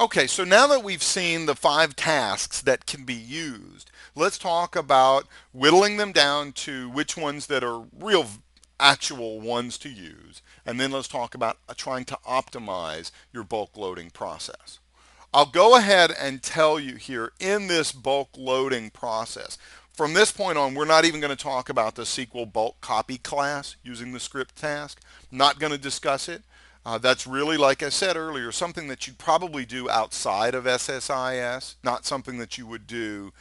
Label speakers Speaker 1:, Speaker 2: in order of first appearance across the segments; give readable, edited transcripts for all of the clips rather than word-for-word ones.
Speaker 1: Okay, so now that we've seen the 5 tasks that can be used, let's talk about whittling them down to which ones that are real actual ones to use. And then let's talk about trying to optimize your bulk loading process. I'll go ahead and tell you here in this bulk loading process. From this point on, we're not even going to talk about the SQL bulk copy class using the script task. Not going to discuss it. That's really, like I said earlier, something that you'd probably do outside of SSIS, not something that you would do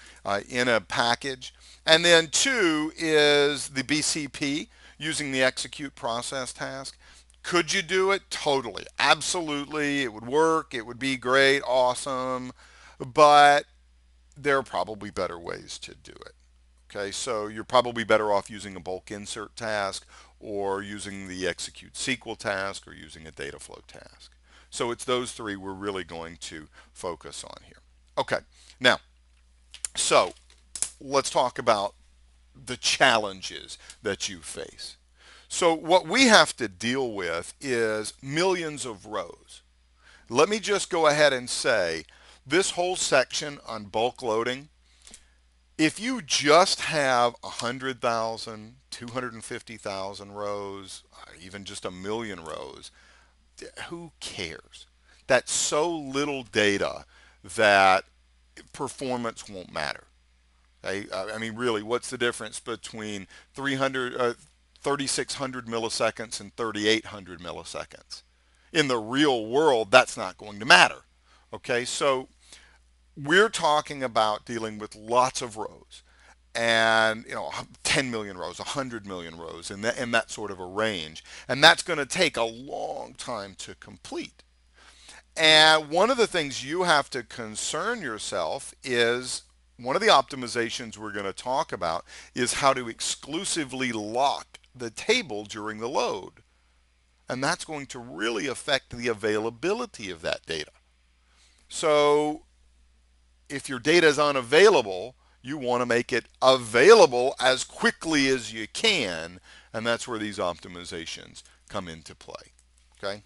Speaker 1: in a package. And then 2 is the BCP using the execute process task. Could you do it? Totally. Absolutely. It would work. It would be great. Awesome. But there are probably better ways to do it. Okay, so you're probably better off using a bulk insert task or using the execute SQL task or using a data flow task. So it's those 3 we're really going to focus on here. Okay, now, so let's talk about the challenges that you face. So what we have to deal with is millions of rows. Let me just go ahead and say this whole section on bulk loading, if you just have 100,000, 250,000 rows, even just a million rows, who cares? That's so little data that performance won't matter. Okay? I mean, really, what's the difference between 3,600 milliseconds and 3,800 milliseconds? In the real world, that's not going to matter. Okay, so we're talking about dealing with lots of rows and 10 million rows, 100 million rows in that sort of a range, and that's going to take a long time to complete. And one of the things you have to concern yourself is one of the optimizations we're going to talk about is how to exclusively lock the table during the load, and that's going to really affect the availability of that data. So if your data is unavailable, you want to make it available as quickly as you can, and that's where these optimizations come into play. Okay?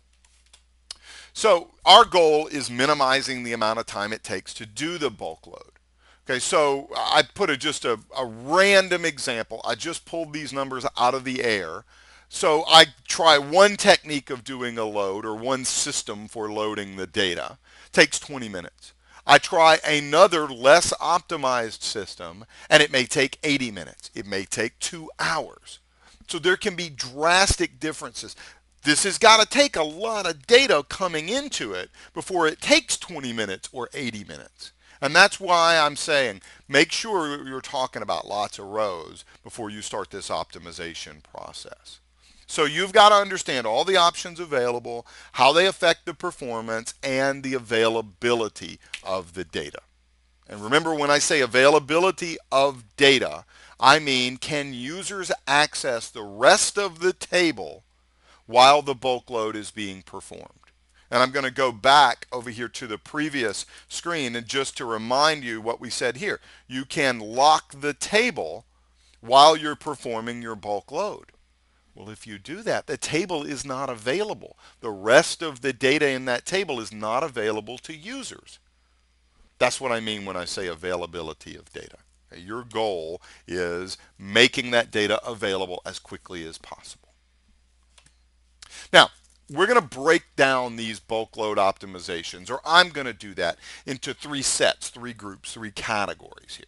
Speaker 1: So our goal is minimizing the amount of time it takes to do the bulk load. Okay, so I put just a random example. I just pulled these numbers out of the air. So I try one technique of doing a load or one system for loading the data. It takes 20 minutes. I try another less optimized system and it may take 80 minutes. It may take 2 hours. So there can be drastic differences. This has got to take a lot of data coming into it before it takes 20 minutes or 80 minutes. And that's why I'm saying make sure you're talking about lots of rows before you start this optimization process. So you've got to understand all the options available, how they affect the performance, and the availability of the data. And remember, when I say availability of data, I mean can users access the rest of the table while the bulk load is being performed. And I'm going to go back over here to the previous screen and just to remind you what we said here. You can lock the table while you're performing your bulk load. Well, if you do that, the table is not available. The rest of the data in that table is not available to users. That's what I mean when I say availability of data. Your goal is making that data available as quickly as possible. Now, we're going to break down these bulk load optimizations, or I'm going to do that, into 3 sets, 3 groups, 3 categories here.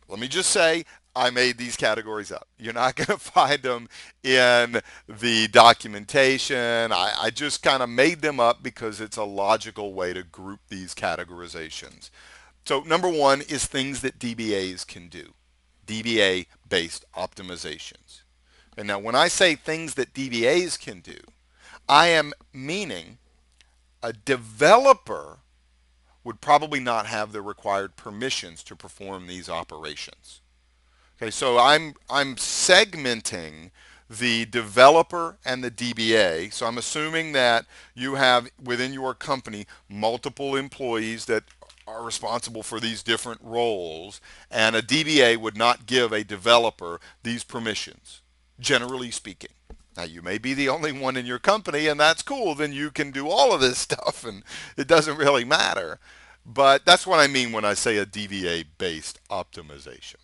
Speaker 1: Let me just say, I made these categories up. You're not going to find them in the documentation. I just kind of made them up because it's a logical way to group these categorizations. So number 1 is things that DBAs can do, DBA Based Optimizations. And now when I say things that DBAs can do, I am meaning a developer would probably not have the required permissions to perform these operations. Okay, so I'm segmenting the developer and the DBA. So I'm assuming that you have within your company multiple employees that are responsible for these different roles, and a DBA would not give a developer these permissions, generally speaking. Now, you may be the only one in your company, and that's cool. Then you can do all of this stuff, and it doesn't really matter. But that's what I mean when I say a DBA based optimization.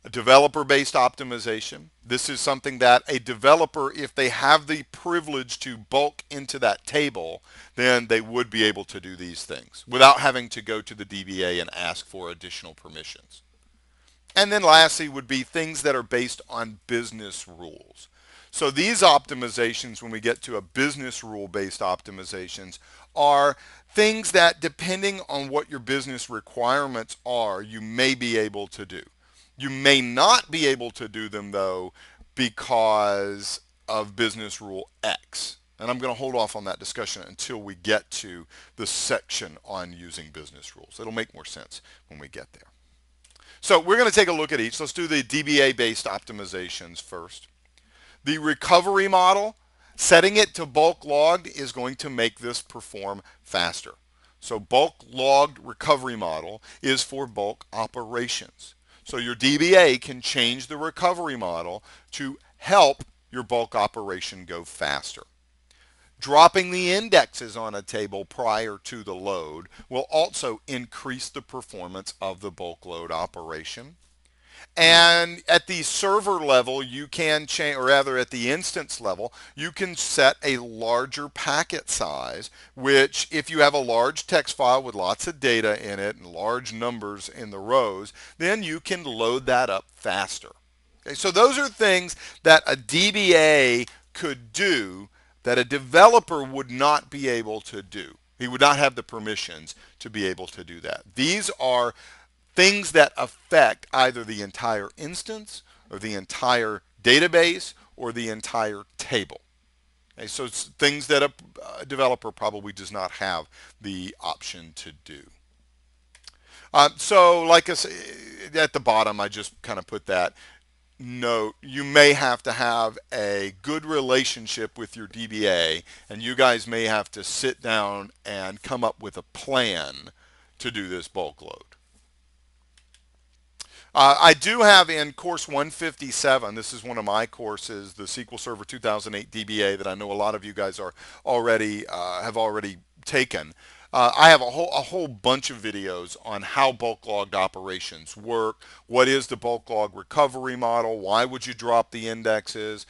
Speaker 1: A developer based optimization. This is something that a developer, if they have the privilege to bulk into that table, then they would be able to do these things without having to go to the DBA and ask for additional permissions. And then lastly would be things that are based on business rules. So these optimizations, when we get to a business rule based optimizations, are things that depending on what your business requirements are, you may be able to do. You may not be able to do them though because of business rule X. And I'm going to hold off on that discussion until we get to the section on using business rules. It'll make more sense when we get there. So we're going to take a look at each. Let's do the DBA based optimizations first. The recovery model, setting it to bulk logged is going to make this perform faster. So bulk logged recovery model is for bulk operations. So your DBA can change the recovery model to help your bulk operation go faster. Dropping the indexes on a table prior to the load will also increase the performance of the bulk load operation. And at the server level, you can change, or rather at the instance level, you can set a larger packet size, which if you have a large text file with lots of data in it and large numbers in the rows, then you can load that up faster. Okay, so those are things that a DBA could do that a developer would not be able to do. He would not have the permissions to be able to do that. These are things that affect either the entire instance or the entire database or the entire table. Okay, so it's things that a developer probably does not have the option to do. So like I say, at the bottom, I just kind of put that note. You may have to have a good relationship with your DBA, and you guys may have to sit down and come up with a plan to do this bulk load. I do have in course 157, this is one of my courses, the SQL Server 2008 DBA that I know a lot of you guys are already have already taken. I have a whole bunch of videos on how bulk logged operations work, what is the bulk log recovery model, why would you drop the indexes,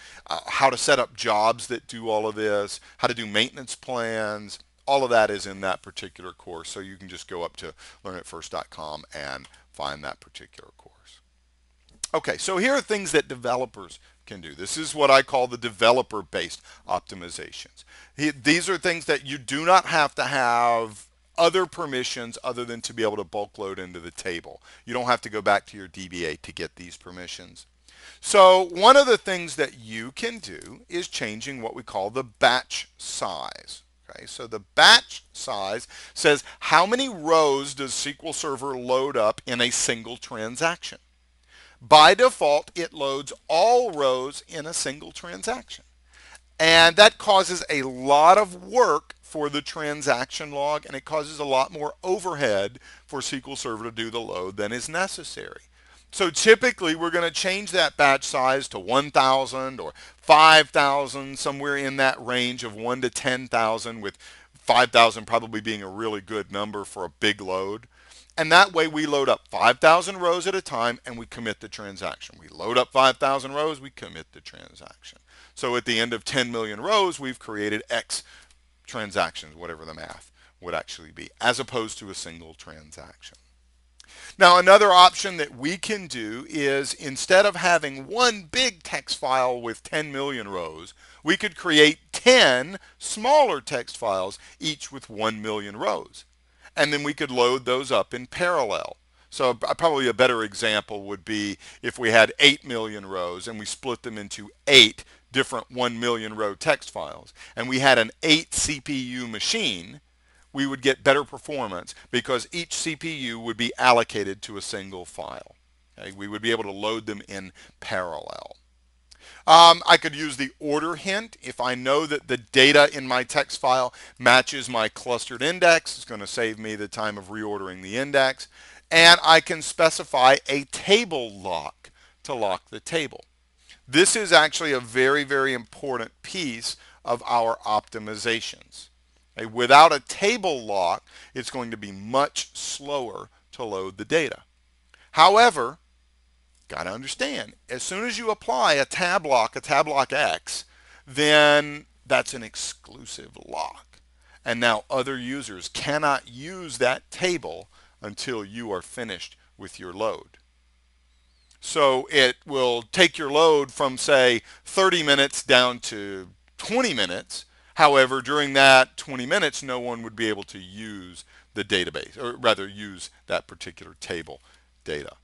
Speaker 1: how to set up jobs that do all of this, how to do maintenance plans. All of that is in that particular course, so you can just go up to learnitfirst.com and find that particular course. Okay, so here are things that developers can do. This is what I call the developer-based optimizations. These are things that you do not have to have other permissions other than to be able to bulk load into the table. You don't have to go back to your DBA to get these permissions. So one of the things that you can do is changing what we call the batch size. Okay, so the batch size says how many rows does SQL Server load up in a single transaction. By default, it loads all rows in a single transaction. And that causes a lot of work for the transaction log, and it causes a lot more overhead for SQL Server to do the load than is necessary. So typically we're going to change that batch size to 1,000 or 5,000, somewhere in that range of 1 to 10,000, with 5,000 probably being a really good number for a big load. And that way we load up 5,000 rows at a time and we commit the transaction. We load up 5,000 rows, we commit the transaction. So at the end of 10 million rows, we've created X transactions, whatever the math would actually be, as opposed to a single transaction. Now, another option that we can do is instead of having one big text file with 10 million rows, we could create 10 smaller text files, each with 1 million rows. And then we could load those up in parallel. So probably a better example would be if we had 8 million rows and we split them into 8 different 1 million row text files, and we had an 8 CPU machine, we would get better performance because each CPU would be allocated to a single file. Okay? We would be able to load them in parallel. I could use the order hint. If I know that the data in my text file matches my clustered index, it's going to save me the time of reordering the index. And I can specify a table lock to lock the table. This is actually a very, very important piece of our optimizations. Okay, without a table lock, it's going to be much slower to load the data. However, got to understand, as soon as you apply a tab lock X, then that's an exclusive lock. And now other users cannot use that table until you are finished with your load. So it will take your load from, say, 30 minutes down to 20 minutes. However, during that 20 minutes, no one would be able to use the database, or rather use that particular table data.